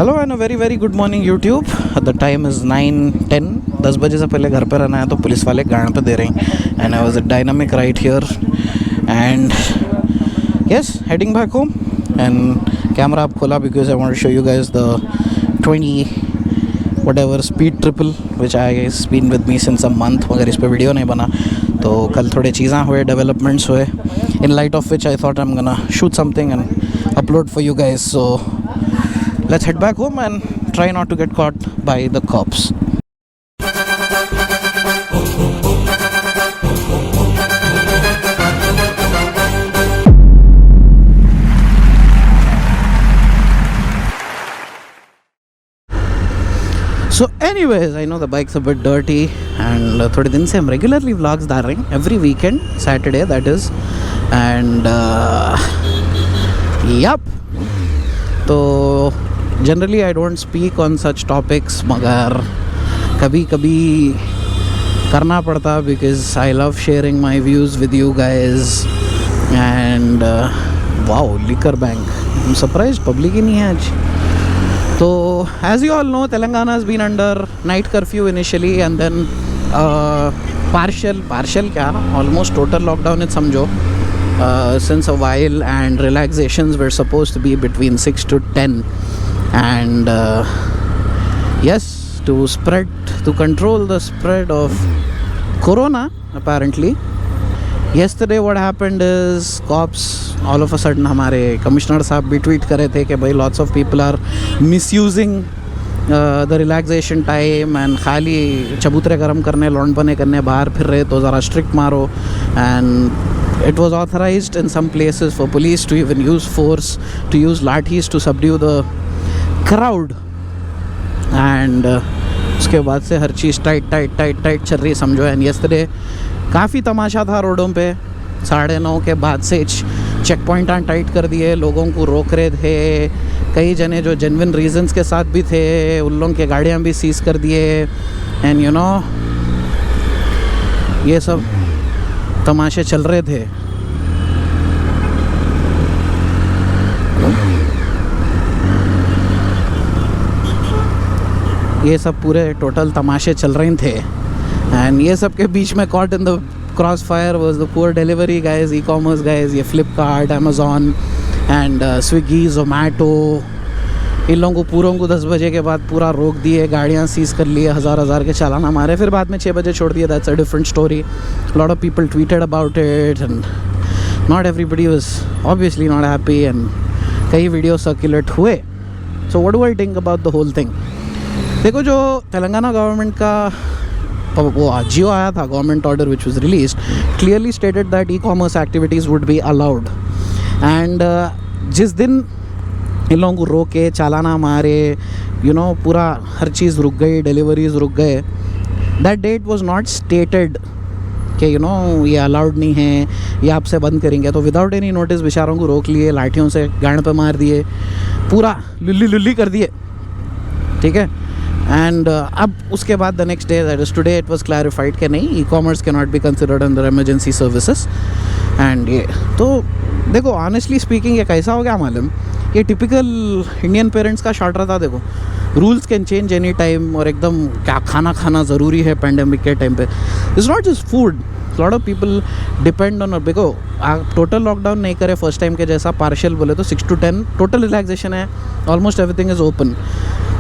Hello and very very good morning YouTube. The time is 9:10. 10 बजे से पहले घर पे रहना है तो पुलिस वाले गाड़ पे दे रहे हैं. And I was a dynamic right here and yes heading back home. And camera आप खोला because I want to show you guys the 20 whatever speed triple which I has been with me since a month. मगर इस पे video नहीं बना तो कल थोड़े चीज़ें हुए, डेवलपमेंट्स हुए, in light of which I thought I'm gonna shoot something and upload for you guys. So let's head back home and try not to get caught by the cops. So anyways, I know the bike's a bit dirty and थोड़े दिन से हम regularly vlogs डाल रहे हैं every weekend, Saturday that is. And yup, तो generally I don't speak on such topics मगर कभी कभी करना पड़ता because I love sharing my views with you guys. And wow, liquor bank, I'm surprised public ही नहीं है आज. So as you all know, Telangana has been under night curfew initially and then partial क्या almost total lockdown it समझो since a while, and relaxations were supposed to be between 6 to 10. And yes, to control the spread of corona apparently. Yesterday what happened is cops all of a sudden, हमारे commissioner साहब भी tweet कर रहे थे कि भाई lots of people are misusing the relaxation time and खाली चबूतरे गर्म करने, लौंड पने करने बाहर फिर रहे तो ज़रा स्ट्रिक्ट मारो. And it was authorized in some places for police to even use force, to use lathis to subdue the crowd. And उसके बाद से हर चीज़ टाइट चल रही समझो. एंड yesterday काफ़ी तमाशा था रोडों पे. 9:30 के बाद से चेक पॉइंट टाइट कर दिए, लोगों को रोक रहे थे. कई जने जो जेन्युइन रीजंस के साथ भी थे उन लोगों की गाड़ियाँ भी सीज कर दिए. एंड यू नो ये सब तमाशे चल रहे थे. ये सब पूरे टोटल तमाशे चल रहे थे. एंड ये सब के बीच में caught in the crossfire was the poor delivery guys, e-commerce guys, ये Flipkart, Amazon and Swiggy, Zomato. इन लोगों को पूरों को 10 बजे के बाद पूरा रोक दिए, गाड़ियाँ सीज कर लिए, हज़ार के चालान हमारे, फिर बाद में 6 बजे छोड़ दिए. That's a different story. A lot of people tweeted about it and not everybody was obviously not happy and कई वीडियो सर्कुलेट हुए. So what do I think about the whole thing? देखो जो तेलंगाना गवर्नमेंट का वो GO आया था, government order which was release, clearly stated that e-commerce activities would be allowed. And जिस दिन इन लोगों को रोके, चालाना मारे, यू नो पूरा हर चीज़ रुक गई, डिलीवरीज रुक गए, that date was not stated कि यू नो ये अलाउड नहीं है, ये आपसे बंद करेंगे. तो विदाउट एनी नोटिस बेचारों को रोक लिए, लाठियों से गाड़ पे मार दिए, पूरा लुल्ली कर दिए. ठीक है. एंड अब उसके बाद the next day that is today it was clarified कि नहीं, e commerce can not be considered under emergency services. And ये तो देखो ऑनेस्टली स्पीकिंग ये कैसा हो गया मालूम, ये टिपिकल इंडियन पेरेंट्स का शॉर्ट रहता. देखो rules can change any time और एकदम क्या खाना ज़रूरी है पेंडेमिक के टाइम पे. It's not just food, lot of people depend on. देखो आप टोटल लॉकडाउन नहीं करे फर्स्ट टाइम के जैसा, पार्शियल बोले तो 6 to 10 टोटल रिलैक्सेशन है, ऑलमोस्ट एवरीथिंग इज़ ओपन.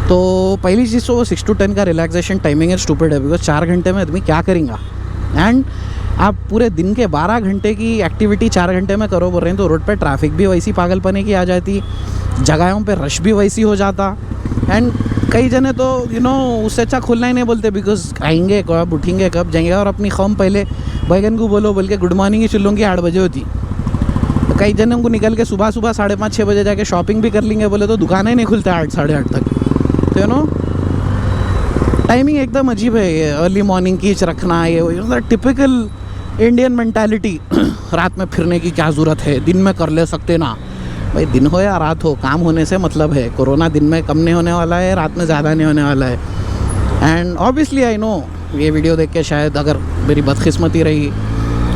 तो पहली चीज़ तो 6 to 10 का रिलैक्सेशन टाइमिंग है स्टूपिड है, बिकॉज 4 घंटे में आदमी क्या करेंगे. एंड आप पूरे दिन के 12 घंटे की एक्टिविटी 4 घंटे में करो बोल रहे हैं तो रोड पे ट्रैफिक भी वैसी पागलपने की आ जाती, जगहों पे रश भी वैसी हो जाता. एंड कई जने तो यू नो उससे अच्छा खुलना ही नहीं बोलते, बिकॉज आएंगे कब, उठेंगे कब, जाएंगे. और अपनी कौम पहले बैगन को बोलो बोल के गुड मॉर्निंग ही चिल्लों की 8 बजे होती. तो कई जने को निकल के सुबह 5:30-6 बजे जाके शॉपिंग भी कर लेंगे बोले तो दुकानें नहीं खुलते 8-8:30 तक. तो यू नो टाइमिंग एकदम अजीब है. ये अर्ली मॉर्निंग की रखना, ये टिपिकल इंडियन मेंटालिटी. रात में फिरने की क्या ज़रूरत है, दिन में कर ले सकते ना. भाई दिन हो या रात हो, काम होने से मतलब है. कोरोना दिन में कम नहीं होने वाला है, रात में ज़्यादा नहीं होने वाला है. एंड ऑब्वियसली आई नो ये वीडियो देख के शायद अगर मेरी बदकिस्मती रही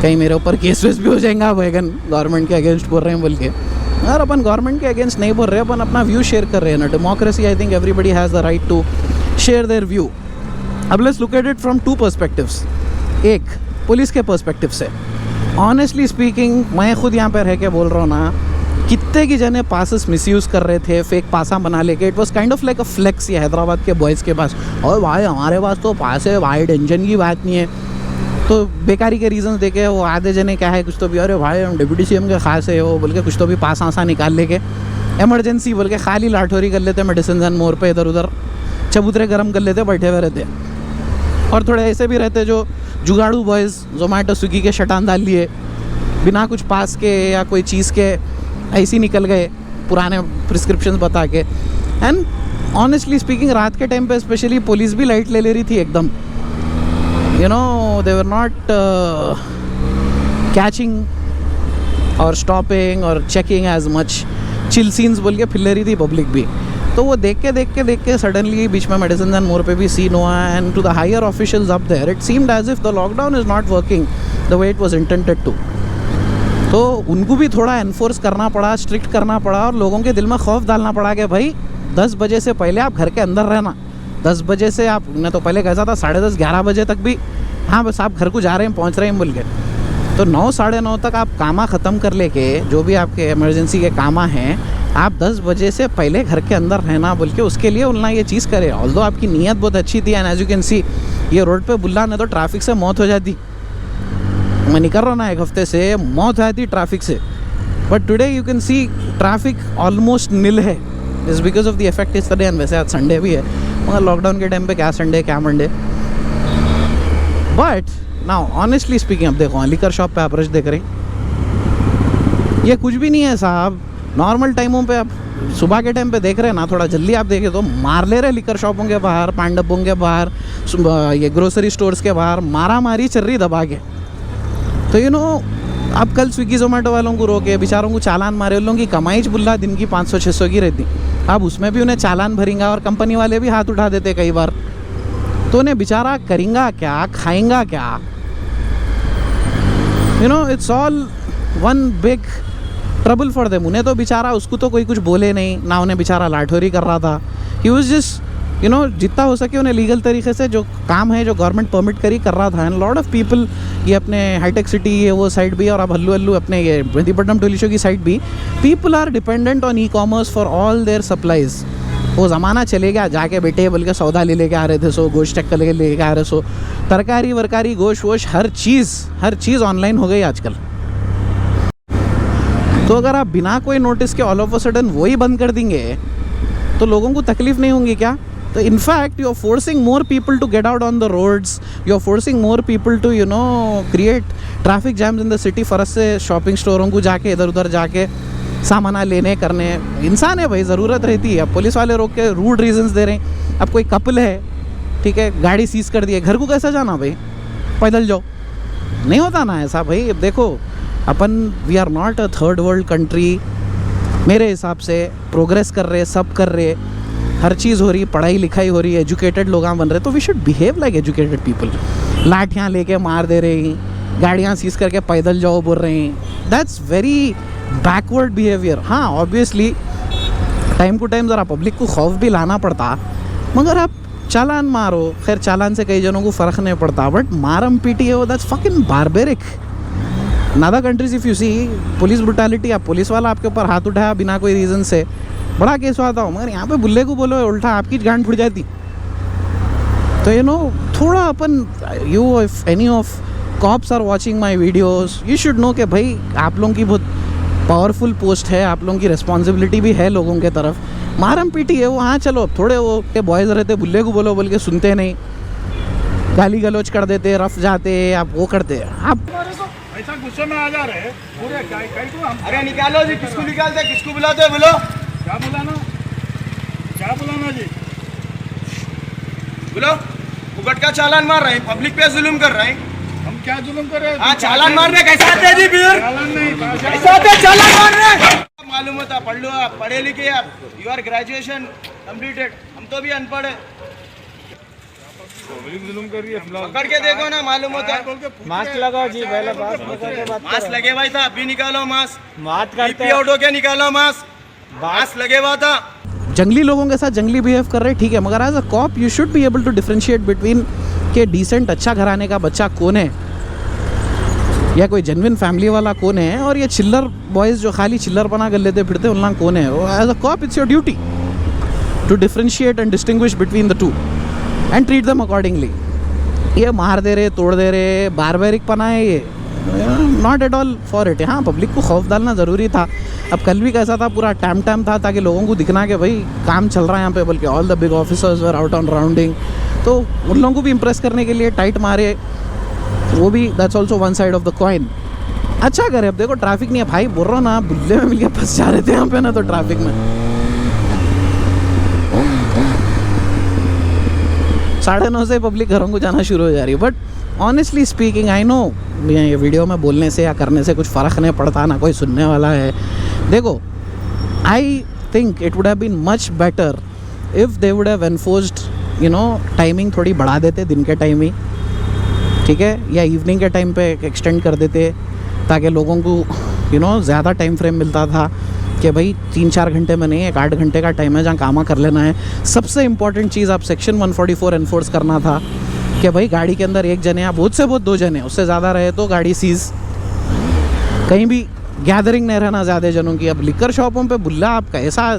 कहीं मेरे ऊपर केस वेस भी हो जाएगा, वैगन गवर्नमेंट के अगेंस्ट बोल रहे हैं बोल के. यार अपन गवर्नमेंट के अगेंस्ट नहीं बोल रहे, अपन अपना व्यू शेयर कर रहे हैं ना. Democracy, I think everybody has the right to share their view. अब let's look at it from two perspectives. एक पुलिस के पर्सपेक्टिव से, ऑनेस्टली स्पीकिंग मैं खुद यहाँ पर रह के बोल रहा हूँ ना, कितने की जने पासेस मिसयूज़ कर रहे थे, फेक पासा बना लेके. It was kind of like a flex ये हैदराबाद के बॉयज़ के पास, और भाई हमारे पास तो पास है भाई, टेंशन की बात नहीं है. तो बेकारी के रीज़न देके वो आधे जने क्या है कुछ तो भी, अरे भाई हम डिप्टी CM के खास है वो बोल के कुछ तो भी पास आसा निकाल लेके एमरजेंसी बोल के खाली लाठोरी कर लेते, मेडिसिन एंड मोर पे इधर उधर चबूतरे गर्म कर लेते, बैठे हुए रहते. और थोड़े ऐसे भी रहते जो जुगाड़ू बॉयज़, जोमेटो स्विगी के शटान डाल लिए बिना कुछ पास के या कोई चीज़ के, ऐसे निकल गए पुराने प्रिस्क्रिप्शन बता के. एंड ऑनेस्टली स्पीकिंग रात के टाइम पे स्पेशली पुलिस भी लाइट ले रही थी एकदम. You know, they were not catching or stopping or checking as much. Chill scenes बोल के फिर ले रही थी पब्लिक भी. तो वो देख के सडनली बीच में मेडिसिन एंड मोर पे भी सीन हुआ. And to the higher officials up there it seemed as if the lockdown is not working the way it was intended to. तो उनको भी थोड़ा एनफोर्स करना पड़ा, स्ट्रिक्ट करना पड़ा, और लोगों के दिल में खौफ डालना पड़ा कि भाई 10 बजे से पहले आप घर के अंदर रहना. 10 बजे से आप ने तो पहले कैसा था 10:30 11 बजे तक भी, हाँ बस आप घर को जा रहे हैं पहुंच रहे हैं बोल के. तो 9 साढ़े 9 तक आप कामा ख़त्म कर लेके जो भी आपके इमरजेंसी के कामा हैं, आप 10 बजे से पहले घर के अंदर रहना बोल के उसके लिए उन्होंने ये चीज़ करे. ऑल्दो आपकी नीयत बहुत अच्छी थी. And as you can see ये रोड पे बुल्ला ने तो ट्रैफिक से मौत हो जाती. मैं निकल रहा ना एक हफ्ते से, मौत हो जाती ट्रैफिक से. But today you can see traffic almost nil है. Is because of the effect इस तरह. एंड वैसे आज संडे भी है, मगर लॉकडाउन के टाइम पे क्या संडे क्या Monday. But now honestly speaking, अब देखो लिकर शॉप पे आप रश देख रहे हैं, ये कुछ भी नहीं है साहब. नॉर्मल टाइमों पे आप सुबह के टाइम पे देख रहे हैं ना, थोड़ा जल्दी आप देखें तो मार ले रहे लिकर शॉपों के बाहर, पान डब्बों के बाहर, ये ग्रोसरी स्टोर्स के बाहर मारा मारी चल रही दबा के. तो यू नो, अब कल स्विगी जोमेटो वालों को रोके, बेचारों को चालान मारे. उन लोगों की कमाई बुल्ला दिन की 500-600 की रहती. अब उसमें भी उन्हें चालान भरेंगा और कंपनी वाले भी हाथ उठा देते कई बार. तो उन्हें बेचारा करेंगा क्या, खाएंगा क्या. You know, it's all one big trouble for them. उन्हें तो बेचारा, उसको तो कोई कुछ बोले नहीं ना, उन्हें बेचारा लाठोरी कर रहा था. He was just you know, जितना हो सके उन्हें लीगल तरीके से जो काम है, जो गवर्नमेंट परमिट करी कर रहा था. एंड लॉट ऑफ पीपल, ये अपने हाईटेक सिटी ये वो साइड भी, और अब हल्लू अपने ये मेहदीपट्टनम टोलीशो की साइड भी, people are dependent on e-commerce for all their supplies. वो ज़माना चले गया जाके बेटे बोल के सौदा ले आ रहे थे, सो गोश्त चक्कर ले आ रहे, सो तरकारी वरकारी गोश्त वोश हर चीज़ ऑनलाइन हो गई आजकल. तो अगर आप बिना कोई नोटिस के ऑल ऑफ अ सडन वही बंद कर देंगे तो लोगों को तकलीफ नहीं होंगी क्या. तो in fact you are forcing more people to get out on the roads, you are forcing more people to you know create traffic jams in the city. First से शॉपिंग स्टोरों को जाके इधर उधर जाके सामान लेने करने. इंसान है भाई, ज़रूरत रहती है. अब पुलिस वाले रोक के रूड रीजंस दे रहे हैं. अब कोई कपल है, ठीक है, गाड़ी सीज कर दी है, घर को कैसे जाना भाई, पैदल जाओ. नहीं होता ना ऐसा भाई. अब देखो अपन, we are not a third world country. मेरे हिसाब से प्रोग्रेस कर रहे, सब कर रहे, हर चीज़ हो रही, पढ़ाई लिखाई हो रही है, एजुकेटेड लोग बन रहे. तो we should behave like educated people. लाठियाँ लेके मार दे रहे हैं, गाड़ियाँ सीज करके पैदल जाओ बोल रहे हैं. That's very backward behaviour. हाँ ऑब्वियसली टाइम टू टाइम ज़रा पब्लिक को खौफ भी लाना पड़ता, मगर आप चालान मारो, खैर चालान से कई जनों को फ़र्क नहीं पड़ता, बट मारम पीटी है, that's fucking barbaric. In other countries if you see police brutality, आप पुलिस वाला आपके ऊपर हाथ उठाया बिना कोई रीज़न से, बड़ा केस आता हो. मगर यहाँ पे बुल्ले को बोलो उल्टा आपकी गांड फुट जाती. तो यू नो, थोड़ा अपन, you if any of cops are watching my videos, you should know कि भाई आप लोगों की बहुत पावरफुल पोस्ट है, आप लोगों की रिस्पॉन्सिबिलिटी भी है लोगों के तरफ. मारम पीटी है वो, हाँ चलो थोड़े वो के बॉयज़ रहते, बुल्ले को बोलो बोल के सुनते नहीं, गाली गलौज कर देते, रफ जाते, आप वो करते. आप ऐसा गुस्से में आ जा रहे हैं पूरे अरे निकालो जी, किसको निकालते हैं, किसको बुलाते हैं, बोलो क्या बुलाना जी, बोलो. फुकट का चालान मार रहे हैं, पब्लिक पे जुल्म कर रहे हैं. हम क्या जुल्म कर रहे हैं. हाँ चालान मारने कैसे आते हैं जी, फिर चालान नहीं, कैसे आते हैं चालान मारने. मालूम होता, पढ़ लो, आप पढ़े लिखे, आप यू आर ग्रेजुएशन कंप्लीटेड. हम तो भी अनपढ़ है. पब्लिक जुलूम कर रही है फिलहाल। पकड़ के देखो ना, मालूम होता है। बोल के पूछ मास्क रहे हैं। लगाओ जी, पहले मास्क लगे भाई था, अभी निकालो मास्क। बात करते पीपी आउट होके निकालो मास्क। मास्क लगे हुआ था। जंगली लोगों के साथ जंगली बिहेव कर रहे हैं, ठीक है, मगर as a cop you should be able to differentiate between के डिसेंट अच्छा घराने का बच्चा कौन है या कोई जेन्युइन फैमिली वाला कौन है, और ये चिल्लर बॉयज़ जो खाली चिल्लर बना कर लेते फिरते उनका कौन है। As a cop it's your duty to differentiate and distinguish between the two and treat them accordingly. ये मार दे रहे, तोड़ दे रहे, बारबेरिक पना है ये, not at all for it. हाँ, पब्लिक को खौफ डालना ज़रूरी था। अब कल भी कैसा था, पूरा टैम था ताकि लोगों को दिखना कि भाई काम चल रहा है यहाँ पे, बल्कि all the big officers were out on rounding, तो उन लोगों को भी इम्प्रेस करने के लिए टाइट मारे, वो भी that's also one side of the coin. अच्छा करे, अब देखो ट्रैफिक नहीं है भाई, बोल रहा हूँ ना, बुल्ले में मिल के फंस जा रहे थे यहाँ पे ना, तो ट्रैफिक में 9:30 से पब्लिक घरों को जाना शुरू हो जा रही है। But honestly speaking, I know ये वीडियो में बोलने से या करने से कुछ फ़र्क नहीं पड़ता, ना कोई सुनने वाला है। देखो, I think it would have been much better if they would have enforced, you know, timing थोड़ी बढ़ा देते दिन के टाइम ही, ठीक है, या इवनिंग के टाइम पे एक्सटेंड कर देते ताकि लोगों को, यू नो, ज़्यादा टाइम फ्रेम मिलता था कि भाई 3-4 घंटे में नहीं, 1-8 घंटे का टाइम है जहाँ कामा कर लेना है। सबसे इंपॉर्टेंट चीज़ आप सेक्शन 144 एनफोर्स करना था कि भाई गाड़ी के अंदर एक जने या बहुत से बहुत 2 जने, उससे ज़्यादा रहे तो गाड़ी सीज़। कहीं भी गैदरिंग नहीं रहना ज़्यादा जनों की। अब लिकर शॉपों पे बुल्ला आप कैसा,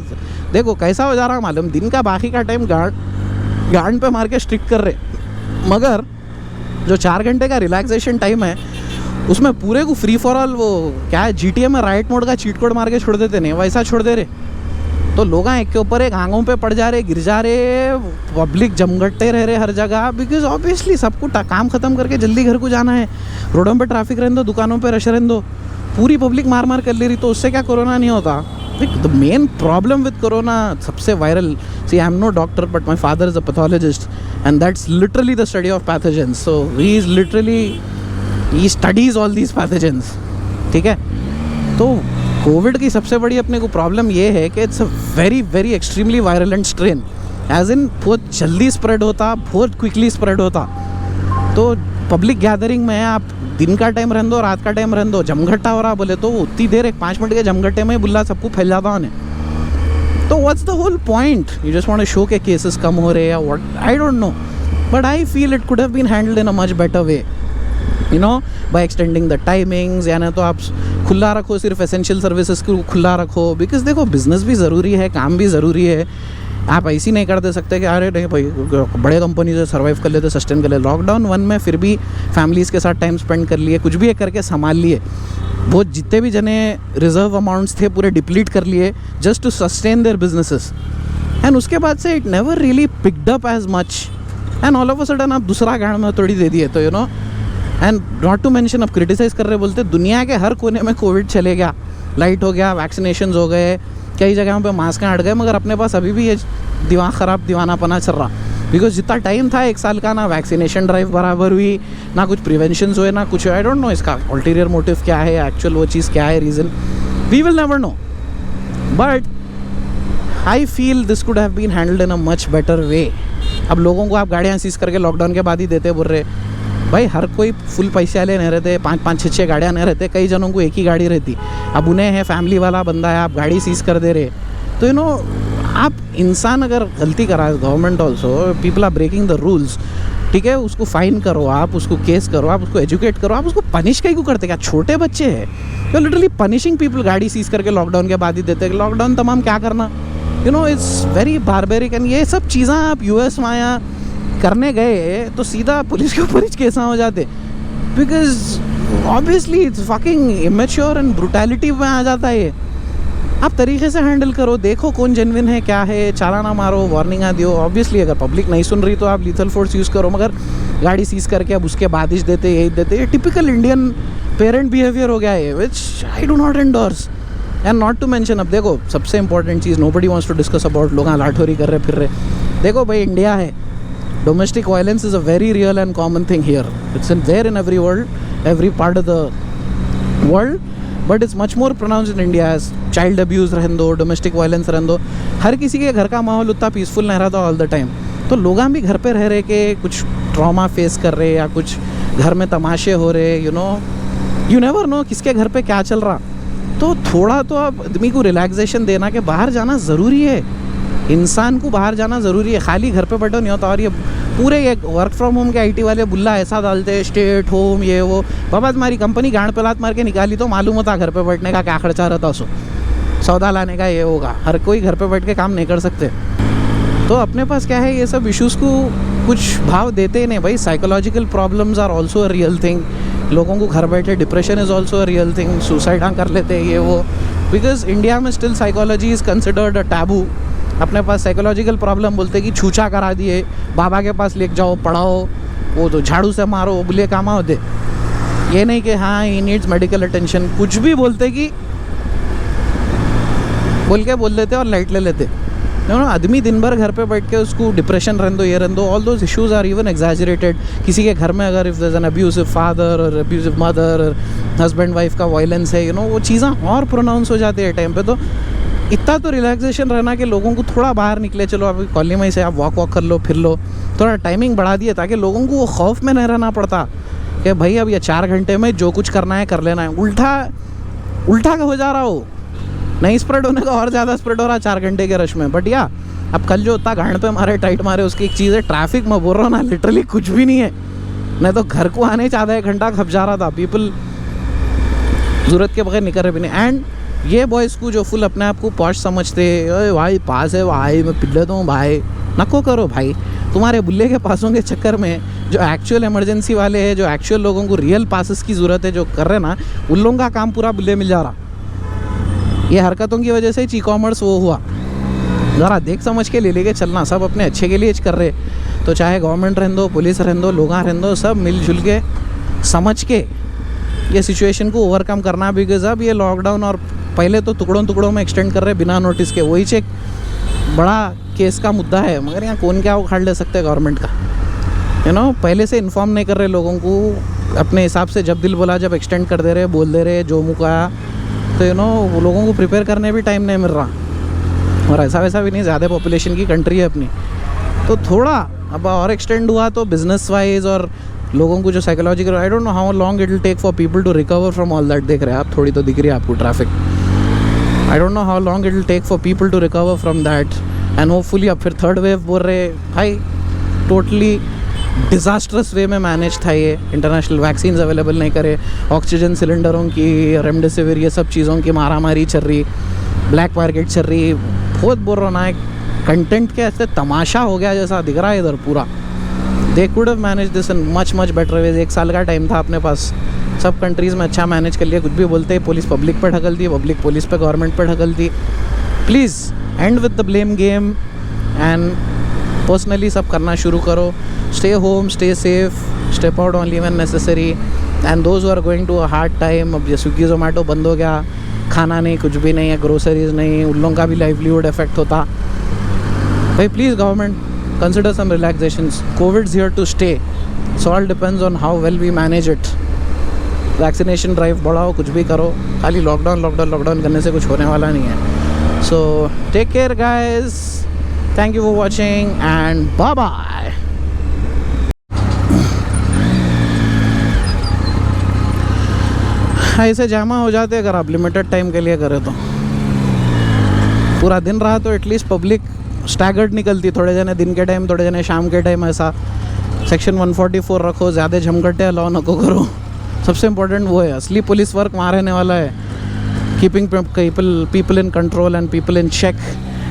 देखो कैसा हो जा रहा मालूम, दिन का बाकी का टाइम गार्ड पे मार के स्ट्रिक्ट कर रहे, मगर जो 4 घंटे का रिलैक्सेशन टाइम है उसमें पूरे को फ्री फॉर ऑल, वो क्या है, GTA में राइट मोड का चीट कोड मार के छोड़ देते नहीं, वैसा छोड़ दे रहे। तो लोग एक के ऊपर एक आंगों पे पड़ जा रहे, गिर जा रहे, पब्लिक जमघटते रह रहे हर जगह, बिकॉज ऑब्वियसली सबको काम ख़त्म करके जल्दी घर को जाना है। रोडों पे ट्रैफिक रहने दो, दुकानों पे रश रहने दो, पूरी पब्लिक मार मार कर ले रही, तो उससे क्या कोरोना नहीं होता। The main problem with corona, सबसे viral, see I am no doctor but my father is a pathologist and that's literally the study of pathogens, so he is literally, he studies all these pathogens, ठीक है। तो Covid की सबसे बड़ी अपने को problem ये है कि it's a very very extremely virulent strain, as in बहुत जल्दी स्प्रेड होता, बहुत क्विकली स्प्रेड होता। तो पब्लिक गैदरिंग में आप दिन का टाइम रहने दो, रात का टाइम रहने दो, जमघट्टा हो रहा बोले तो उतनी देर, एक 5 मिनट के जमघट्टे में बुल्ला सबको फैल जाता उन्हें। तो what's the whole point, you just want to show के केसेस कम हो रहे हैं या what, I don't know, but I feel it could have been handled in a much better way, you know, by extending the timings, या ना तो आप खुला रखो, सिर्फ एसेंशियल सर्विसेज को खुला रखो, बिकॉज देखो बिजनेस भी ज़रूरी है, काम भी ज़रूरी है। आप ऐसी नहीं कर दे सकते कि अरे नहीं भाई बड़े कंपनी से सर्वाइव कर लेते, सस्टेन कर ले। लॉकडाउन 1 में फिर भी फैमिलीज़ के साथ टाइम स्पेंड कर लिए, कुछ भी एक करके संभाल लिए, बहुत जितने भी जने रिजर्व अमाउंट्स थे पूरे डिप्लीट कर लिए just to sustain their businesses, and उसके बाद से it never really picked up as much, and all of a sudden आप दूसरा गाड़ में थोड़ी दे दिए, तो you know, and not to mention, अब क्रिटिसाइज़ कर रहे बोलते दुनिया के हर कोने में कोविड चले गया, लाइट हो गया, वैक्सीनेशन हो गए, कई जगहों पे मास्क हट गए, मगर अपने पास अभी भी ये दिमाग ख़राब दीवानापना चल रहा, बिकॉज जितना टाइम था 1 साल का, ना वैक्सीनेशन ड्राइव बराबर हुई, ना कुछ प्रिवेंशंस हुए, ना कुछ, आई डोंट नो इसका अल्टीरियर मोटिव क्या है, एक्चुअल वो चीज़ क्या है, reason we will never know, but I feel this could have been handled in a much better way. अब लोगों को आप गाड़ियाँ सीज करके लॉकडाउन के बाद ही देते, बोल रहे भाई हर कोई फुल पैसे वाले नहीं रहते, 5-5, 6-6 गाड़ियाँ नहीं रहते, कई जनों को एक ही गाड़ी रहती। अब उन्हें है फैमिली वाला बंदा है, आप गाड़ी सीज कर दे रहे, तो यू नो, आप इंसान अगर गलती करा, government also, people are breaking the rules, ठीक है, उसको फाइन करो, आप उसको केस करो, आप उसको एजुकेट करो, आप उसको पनिश कहीं को करते, क्या छोटे बच्चे हैं तो लिटरली पनिशिंग पीपल, गाड़ी सीज करके लॉकडाउन के बाद ही देते, लॉकडाउन तमाम क्या करना, you know, it's very barbaric. And ये सब चीज़ें आप US में आया करने गए तो सीधा पुलिस के ऊपर ही केस हो जाते, because obviously it's fucking immature and brutality में आ जाता है ये। आप तरीके से हैंडल करो, देखो कौन जेन्युइन है, क्या है, चालाना मारो, वार्निंग दियो। ऑब्वियसली अगर पब्लिक नहीं सुन रही तो आप लीथल फोर्स यूज़ करो, मगर गाड़ी सीज करके अब उसके बाद ही देते, यही देते, ये टिपिकल इंडियन पेरेंट बिहेवियर हो गया है, which I do not endorse. And not to mention, अब देखो सबसे इंपॉर्टेंट चीज़, nobody wants to discuss about, लोग लाठोरी कर रहे फिर रहे। देखो भाई इंडिया है, domestic violence is a very real and common thing here. It's there in every world, every part of the world, but it's much more pronounced in India as child abuse रहने दो, domestic violence रहने दो, हर किसी के घर का माहौल उतना पीसफुल नहीं रहता all the time. तो लोग भी घर पे रह रहे के कुछ ट्रॉमा फेस कर रहे या कुछ घर में तमाशे हो रहे, यू नेवर नो किसके घर पे क्या चल रहा। तो थोड़ा तो अब आदमी को रिलैक्सेशन देना कि बाहर जाना ज़रूरी है, इंसान को बाहर जाना ज़रूरी है, खाली घर पे बैठो नहीं होता। और ये पूरे ये वर्क फ्रॉम होम के आईटी वाले बुल्ला ऐसा डालते हैं, स्टे एट होम ये वो। बाबा तुम्हारी कंपनी गांड पे लात मार के निकाली तो मालूम होता घर पे बैठने का क्या खर्चा रहता, सौदा लाने का ये होगा। हर कोई घर पे बैठ के काम नहीं कर सकते। तो अपने पास क्या है, ये सब इश्यूज़ को कुछ भाव देते ही नहीं भाई। Psychological problems are also a real thing. लोगों को घर बैठे depression is also a real thing, suicide कर लेते हैं ये वो। बिकॉज इंडिया में still psychology is considered a taboo. अपने पास साइकोलॉजिकल प्रॉब्लम बोलते कि छूछा करा दिए, बाबा के पास लेके जाओ, पढ़ाओ, वो तो झाड़ू से मारो, उबले काम आओ दे। ये नहीं कि हाँ ही नीड्स मेडिकल अटेंशन, कुछ भी बोलते कि बोल देते और लाइट ले लेते। आदमी दिन भर घर पे बैठ के उसको डिप्रेशन रहने दो, ये रहने दो, all those issues are even exaggerated. किसी के घर में अगर if there is an abusive father और अब्यूसिव मदर, हस्बैंड वाइफ का वायलेंस है, वो चीज़ें और प्रोनाउंस हो जाती है टाइम पे। तो इतना तो रिलैक्सेशन रहना कि लोगों को थोड़ा बाहर निकले, चलो अभी कॉलोनी में से आप वॉक कर लो, फिर लो, थोड़ा टाइमिंग बढ़ा दिए ताकि लोगों को वो खौफ में नहीं रहना पड़ता कि भाई अब ये 4 घंटे में जो कुछ करना है कर लेना है। उल्टा हो जा रहा हो, नहीं स्प्रेड होने का और ज़्यादा स्प्रेड हो रहा 4 घंटे के रश में। बट या अब कल जो उतना गांड पे मारे, टाइट मारे, उसकी एक चीज़ है ट्रैफिक में बोल रहा हूँ ना, लिटरली कुछ भी नहीं है। नहीं तो घर को आने से आधा 1 घंटा खप जा रहा था। पीपल ज़रूरत के बगैर निकल रहे भी नहीं। एंड ये बॉयज़ को जो फुल अपने आप को पॉश समझते, ओए भाई पास है भाई मैं पिल लेता हूँ भाई, नको करो भाई। तुम्हारे बुल्ले के पासों के चक्कर में जो एक्चुअल इमरजेंसी वाले हैं, जो एक्चुअल लोगों को रियल पासेस की ज़रूरत है, जो कर रहे ना, उन लोगों का काम पूरा बुल्ले मिल जा रहा। ये हरकतों की वजह से ही ई कॉमर्स वो हुआ। ज़रा देख समझ के ले लेके चलना, सब अपने अच्छे के लिए कर रहे। तो चाहे गवर्नमेंट रहने दो, पुलिस रहने दो, लोग रहने दो, सब मिलजुल के समझ के ये सिचुएशन को ओवरकम करना। बिकॉज अब ये लॉकडाउन और पहले तो टुकड़ों में एक्सटेंड कर रहे बिना नोटिस के, वही एक बड़ा केस का मुद्दा है। मगर यहाँ कौन क्या उखाड़ ले सकते हैं गवर्नमेंट का, पहले से इन्फॉर्म नहीं कर रहे लोगों को अपने हिसाब से, जब दिल बोला जब एक्सटेंड कर दे रहे, बोल दे रहे जो मुँह आया। तो वो लोगों को प्रिपेयर करने भी टाइम नहीं मिल रहा। और ऐसा वैसा भी नहीं, ज़्यादा पॉपुलेशन की कंट्री है अपनी। तो थोड़ा अब और एक्सटेंड हुआ तो बिजनेस वाइज और लोगों को जो psychological, I don't know how long it will take for people to recover from all that. देख रहे हैं आप, थोड़ी तो दिख रही है आपको traffic. I don't know how long it will take for people to recover from that. And hopefully अब फिर थर्ड वेव बोल रहे भाई, टोटली डिज़ास्ट्रस वे में मैनेज था ये। इंटरनेशनल वैक्सीन्स अवेलेबल नहीं करे, ऑक्सीजन सिलेंडरों की, रेमडेसिविर, ये सब चीज़ों की मारामारी चल रही, ब्लैक मार्केट चल रही। बहुत बोल रहा ना, कंटेंट के ऐसे तमाशा हो गया जैसा दिख रहा है इधर पूरा। They could have manage this in much better ways. 1 साल का टाइम था अपने पास, सब कंट्रीज़ में अच्छा मैनेज कर लिया। कुछ भी बोलते हैं, पुलिस पब्लिक पे ढकल दी, पब्लिक पुलिस पे, गवर्नमेंट पे ढकल दी। Please end with the blame game and personally सब करना शुरू करो। Stay home, stay safe, step out only when necessary. And those who are going to a hard time, अब ये स्विगी जोमेटो बंद हो गया, खाना नहीं, कुछ भी नहीं है, ग्रोसरीज नहीं, उन लोगों का भी लाइवलीहुड इफेक्ट होता। भाई please government consider some relaxations. COVID's here to stay, so all depends on how well we manage it. Vaccination drive बढ़ाओ, कुछ भी करो, खाली लॉकडाउन करने से कुछ होने वाला नहीं है। So take care guys, thank you for watching and bye bye. ऐसे जामा हो जाते अगर आप लिमिटेड टाइम के लिए करें तो। पूरा दिन रहा तो एटलीस्ट पब्लिक स्टैगर्ड निकलती, थोड़े जने दिन के टाइम, थोड़े जने शाम के टाइम। ऐसा सेक्शन 144 रखो, ज़्यादा झमघटे अलाउ नको करो। सबसे इम्पोर्टेंट वो है, असली पुलिस वर्क वहाँ रहने वाला है। Keeping people in control and people in check,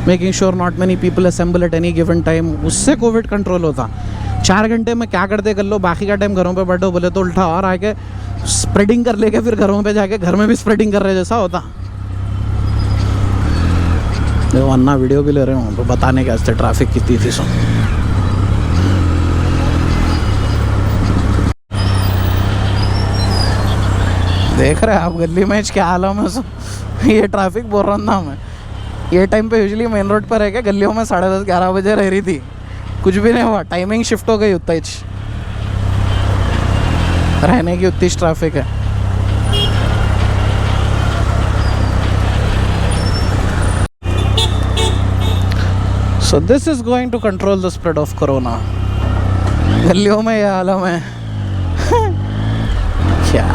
making sure not many people assemble at any given time. उससे कोविड कंट्रोल होता। 4 घंटे में क्या करते कर लो, बाकी का टाइम घरों पे बैठो, बोले तो उल्टा और आके स्प्रेडिंग कर लेके फिर घरों पे जाके घर में भी स्प्रेडिंग कर रहे जैसा होता। देखो अन्ना वीडियो भी ले रहे हूँ तो बताने के वास्ते ट्रैफिक कितनी थी। सो देख रहे आप गली में क्या हाल है। सो ये ट्रैफिक बोल रहा था मैं, ये टाइम पे यूजुअली मेन रोड पर है क्या, गलियों में 10:30-11 बजे रह रही थी, कुछ भी नहीं हुआ। टाइमिंग शिफ्ट हो गई, उतना ही रहने की उतनी ट्रैफिक है। So this is going to control the spread of corona. गलियों में ये आलम है क्या